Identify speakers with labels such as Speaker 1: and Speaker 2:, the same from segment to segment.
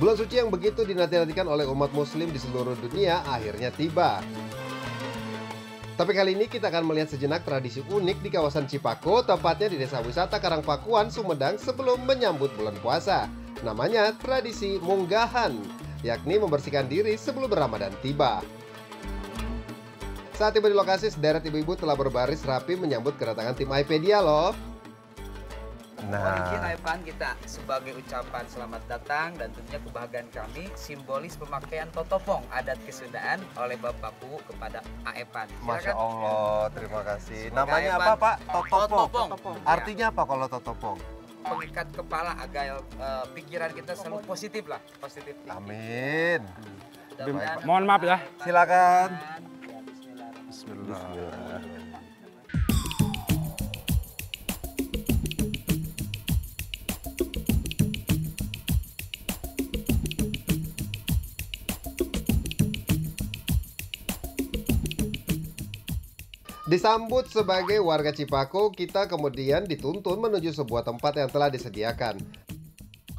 Speaker 1: Bulan suci yang begitu dinanti-nantikan oleh umat muslim di seluruh dunia akhirnya tiba. Tapi kali ini kita akan melihat sejenak tradisi unik di kawasan Cipako, tepatnya di Desa Wisata Karangpakuan, Sumedang sebelum menyambut bulan puasa. Namanya tradisi munggahan, yakni membersihkan diri sebelum Ramadan tiba. Saat tiba di lokasi, sederet ibu-ibu telah berbaris rapi menyambut kedatangan tim iPedia loh.
Speaker 2: Mohon izin Aepan, kita sebagai ucapan selamat datang dan tentunya kebahagiaan kami simbolis pemakaian totopong adat kesundaan oleh Bapakku kepada Aepan.
Speaker 1: Masya Allah, terima kasih.
Speaker 2: Semoga
Speaker 1: Namanya
Speaker 2: Aepan,
Speaker 1: apa Pak? Totopong.
Speaker 2: Totopong.
Speaker 1: Artinya apa kalau totopong?
Speaker 2: Pengikat kepala agar pikiran kita selalu positif lah, positif.
Speaker 1: Amin.
Speaker 3: Mohon maaf ya.
Speaker 1: Silakan.
Speaker 3: Bismillah.
Speaker 1: Disambut sebagai warga Cipako, kita kemudian dituntun menuju sebuah tempat yang telah disediakan.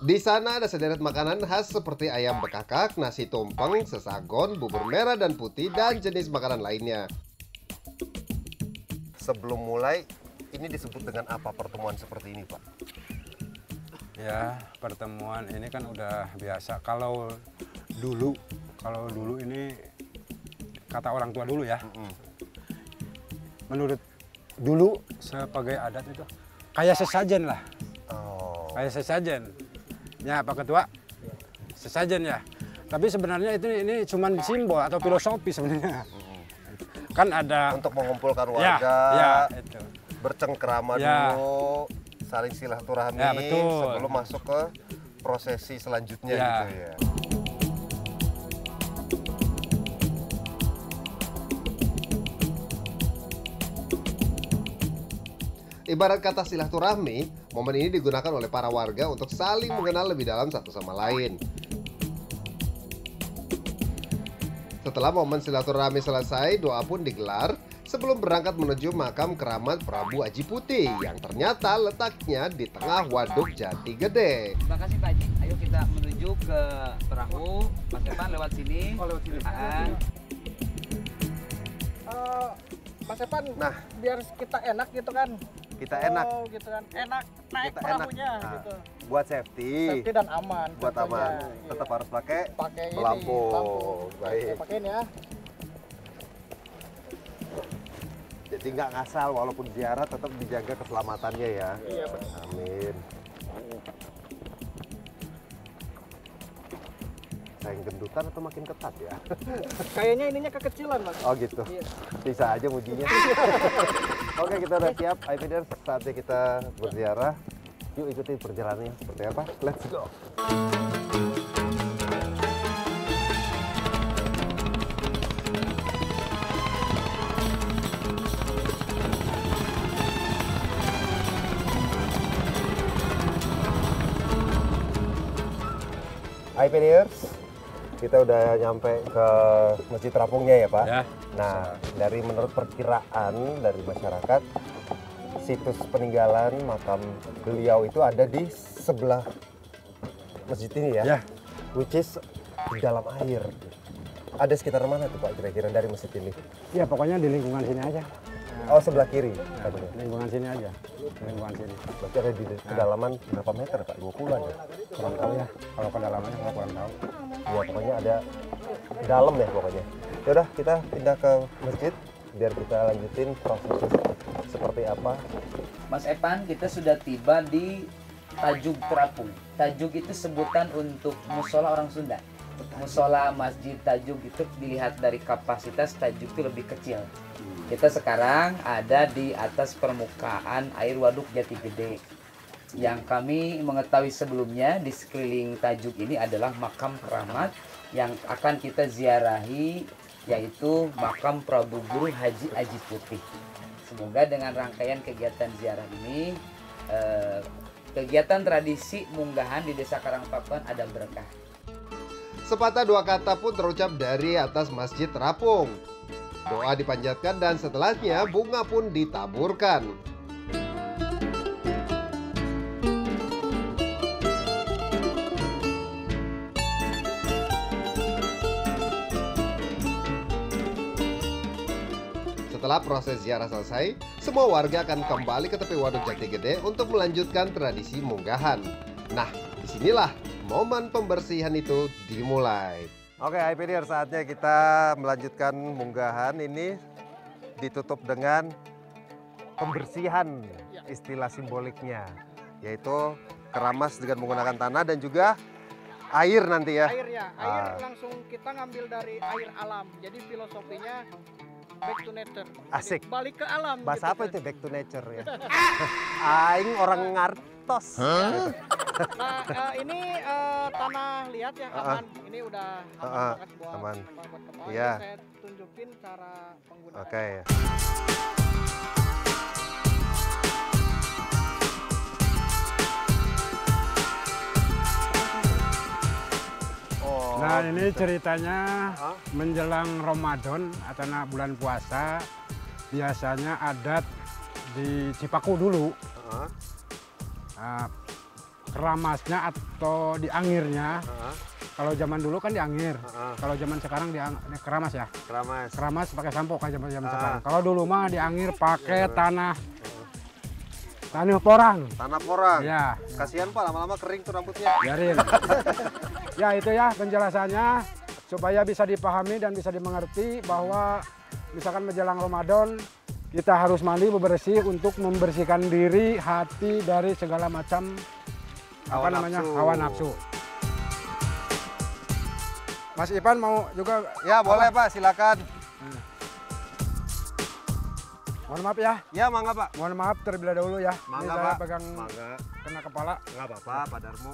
Speaker 1: Di sana ada sederet makanan khas seperti ayam bekakak, nasi tumpeng, sesagon, bubur merah dan putih, dan jenis makanan lainnya. Sebelum mulai, ini disebut dengan apa pertemuan seperti ini, Pak?
Speaker 3: Ya, pertemuan ini kan udah biasa. Kalau dulu ini kata orang tua dulu ya. Menurut dulu sebagai adat itu kayak sesajen lah.
Speaker 1: Oh.
Speaker 3: Kayak sesajen. Ya, Pak Ketua. Sesajen ya. Tapi sebenarnya ini cuma simbol atau filosofi sebenarnya. Kan ada
Speaker 1: Untuk mengumpulkan
Speaker 3: ya,
Speaker 1: warga,
Speaker 3: ya, itu.
Speaker 1: bercengkrama
Speaker 3: Ya.
Speaker 1: dulu, saling silaturahmi
Speaker 3: Ya, betul.
Speaker 1: sebelum masuk ke prosesi selanjutnya
Speaker 3: Ya.
Speaker 1: gitu ya. Ibarat kata silaturahmi, momen ini digunakan oleh para warga untuk saling mengenal lebih dalam satu sama lain. Setelah momen silaturahmi selesai, doa pun digelar sebelum berangkat menuju makam keramat Prabu Aji Putih yang ternyata letaknya di tengah Waduk Jati Gede.
Speaker 2: Terima kasih Pak Haji. Ayo kita menuju ke perahu. Mas Epan lewat sini.
Speaker 4: Oh, lewat sini. Mas Epan,
Speaker 1: Nah.
Speaker 4: biar kita enak gitu kan.
Speaker 1: Kita enak,
Speaker 4: Oh, gitu kan. Enak naik
Speaker 1: kita
Speaker 4: perahunya
Speaker 1: enak. Nah,
Speaker 4: gitu.
Speaker 1: buat safety,
Speaker 4: Safety dan aman.
Speaker 1: buat
Speaker 4: tentunya.
Speaker 1: aman,
Speaker 4: Iya.
Speaker 1: tetap harus pakai
Speaker 4: Pakai ini,
Speaker 1: pelampung. Baik.
Speaker 4: Oke, pakein ya.
Speaker 1: Jadi nggak ngasal, walaupun ziarah tetap dijaga keselamatannya ya.
Speaker 4: Iya, benar.
Speaker 1: Amin. Saya yang gendutan atau makin ketat ya?
Speaker 4: Kayaknya ininya kekecilan, Mas.
Speaker 1: Oh gitu.
Speaker 4: Iya.
Speaker 1: Bisa aja mujinya. Oke, kita udah siap. iPedia, saatnya kita berziarah. Yuk ikuti perjalanannya seperti apa. Let's go. iPediers, kita udah nyampe ke Masjid Terapungnya ya Pak.
Speaker 3: Ya.
Speaker 1: Nah, dari menurut perkiraan dari masyarakat, situs peninggalan makam beliau itu ada di sebelah masjid ini ya,
Speaker 3: Ya.
Speaker 1: which is di dalam air. Ada sekitar mana tuh Pak kira-kira dari masjid ini?
Speaker 3: Ya pokoknya di lingkungan sini aja.
Speaker 1: Oh, sebelah kiri katanya.
Speaker 3: Lingkungan sini aja. Lingkungan sini.
Speaker 1: Berarti ada di kedalaman berapa meter Pak? 20-an ya?
Speaker 3: Kurang tahu ya. Kalau kedalamannya saya kurang tahu.
Speaker 1: Ya pokoknya ada dalam ya pokoknya. Yaudah kita pindah ke masjid biar kita lanjutin prosesnya seperti apa.
Speaker 2: Mas Epan, kita sudah tiba di Tajug Terapung. Tajug itu sebutan untuk musola orang Sunda. Musola Masjid Tajug itu dilihat dari kapasitas Tajug itu lebih kecil. Kita sekarang ada di atas permukaan air Waduk Jati Gede. Yang kami mengetahui sebelumnya di sekeliling Tajug ini adalah makam keramat yang akan kita ziarahi, yaitu makam Prabu Guru Haji Aji Putih. Semoga dengan rangkaian kegiatan ziarah ini, kegiatan tradisi munggahan di Desa Karangpakuan ada berkah.
Speaker 1: Sepatah dua kata pun terucap dari atas Masjid Terapung. Doa dipanjatkan dan setelahnya bunga pun ditaburkan. Setelah proses ziarah selesai, semua warga akan kembali ke tepi Waduk Jati Gede untuk melanjutkan tradisi munggahan. Nah, disinilah momen pembersihan itu dimulai. Oke, IPDR, saatnya kita melanjutkan munggahan. Ini ditutup dengan pembersihan, istilah simboliknya, yaitu keramas dengan menggunakan tanah dan juga air nanti ya.
Speaker 4: Airnya, air langsung kita ngambil dari air alam. Jadi filosofinya back to nature.
Speaker 1: Asik.
Speaker 4: Jadi balik ke alam.
Speaker 1: Bahasa apa itu back to nature ya? Aing orang ngartos.
Speaker 4: Nah, ini tanah liat ya, aman. Ini udah aman banget buat
Speaker 1: aman.
Speaker 4: buat kepala.
Speaker 1: Iya.
Speaker 4: Saya tunjukin cara penggunaan.
Speaker 1: Oke.
Speaker 3: Nah, ini ceritanya menjelang Ramadan atau bulan puasa, biasanya adat di Cipaku dulu. Keramasnya atau diangirnya, kalau zaman dulu kan diangir, kalau zaman sekarang keramas ya. Keramas pakai sampo kayak zaman sekarang. Kalau dulu mah diangir pakai tanah porang.
Speaker 1: Tanah porang.
Speaker 3: Ya.
Speaker 1: Kasihan Pak, lama-lama kering tuh rambutnya.
Speaker 3: Biarin. Ya itu ya penjelasannya supaya bisa dipahami dan bisa dimengerti bahwa misalkan menjelang Ramadan kita harus mandi bebersih untuk membersihkan diri, hati dari segala macam hawa nafsu. Mas Ipan mau juga?
Speaker 1: Ya boleh Pak, silakan.
Speaker 3: Mohon maaf ya.
Speaker 1: Ya mangga Pak.
Speaker 3: Mohon maaf terlebih dahulu ya.
Speaker 1: Mangga
Speaker 3: Ini saya
Speaker 1: Pak.
Speaker 3: pegang
Speaker 1: Mangga.
Speaker 3: kena kepala.
Speaker 1: Nggak apa-apa Pak Darmo.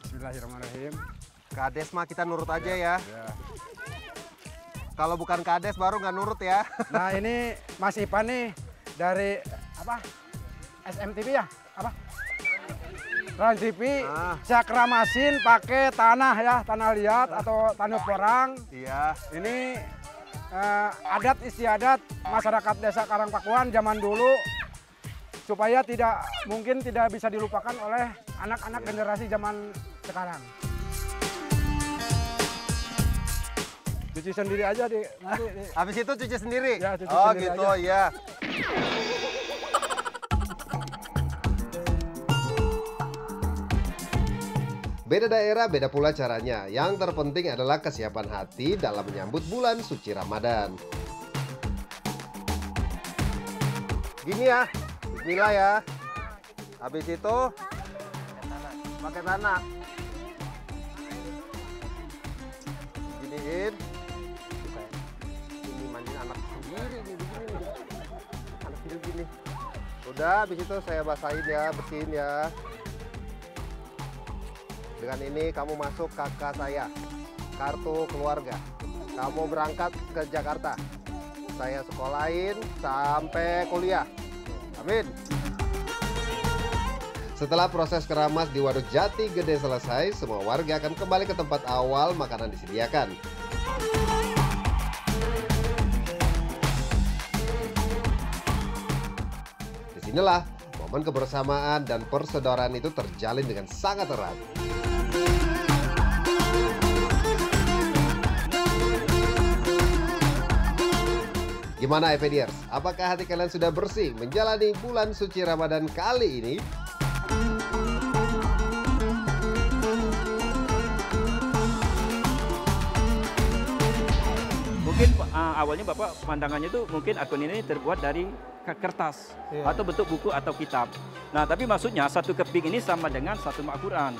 Speaker 3: Bismillahirrahmanirrahim.
Speaker 1: Kades mah kita nurut aja ya.
Speaker 3: Ya.
Speaker 1: Kalau bukan kades baru nggak nurut ya.
Speaker 3: Nah ini Mas Ipan nih dari apa? SMTV ya? Apa? Trans TV. Saya keramasin pakai tanah ya, tanah liat atau tanah porang.
Speaker 1: Iya.
Speaker 3: Ini adat istiadat masyarakat desa Karangpakuan zaman dulu supaya mungkin tidak bisa dilupakan oleh anak-anak generasi zaman sekarang. Cuci sendiri aja nanti.
Speaker 1: Habis itu cuci sendiri?
Speaker 3: Ya, cuci sendiri
Speaker 1: gitu
Speaker 3: aja.
Speaker 1: ya. Beda daerah, beda pula caranya. Yang terpenting adalah kesiapan hati dalam menyambut bulan suci Ramadan. Gini ya, bismillah ya. Habis itu pakai tanah. Giniin. Ini mandiin anak sendiri nih, begini nih. Anak sendiri gini. Udah, habis itu saya basahin ya, bersihin ya. Dengan ini kamu masuk kakak saya, kartu keluarga. Kamu berangkat ke Jakarta. Saya sekolahin sampai kuliah. Amin. Setelah proses keramas di Waduk Jati Gede selesai, semua warga akan kembali ke tempat awal makanan disediakan. Disinilah momen kebersamaan dan persaudaraan itu terjalin dengan sangat erat. Gimana FDRs? Apakah hati kalian sudah bersih menjalani bulan suci Ramadan kali ini?
Speaker 5: Mungkin awalnya Bapak pandangannya itu mungkin akun ini terbuat dari kertas atau bentuk buku atau kitab. Nah, tapi maksudnya satu keping ini sama dengan satu Al-Quran.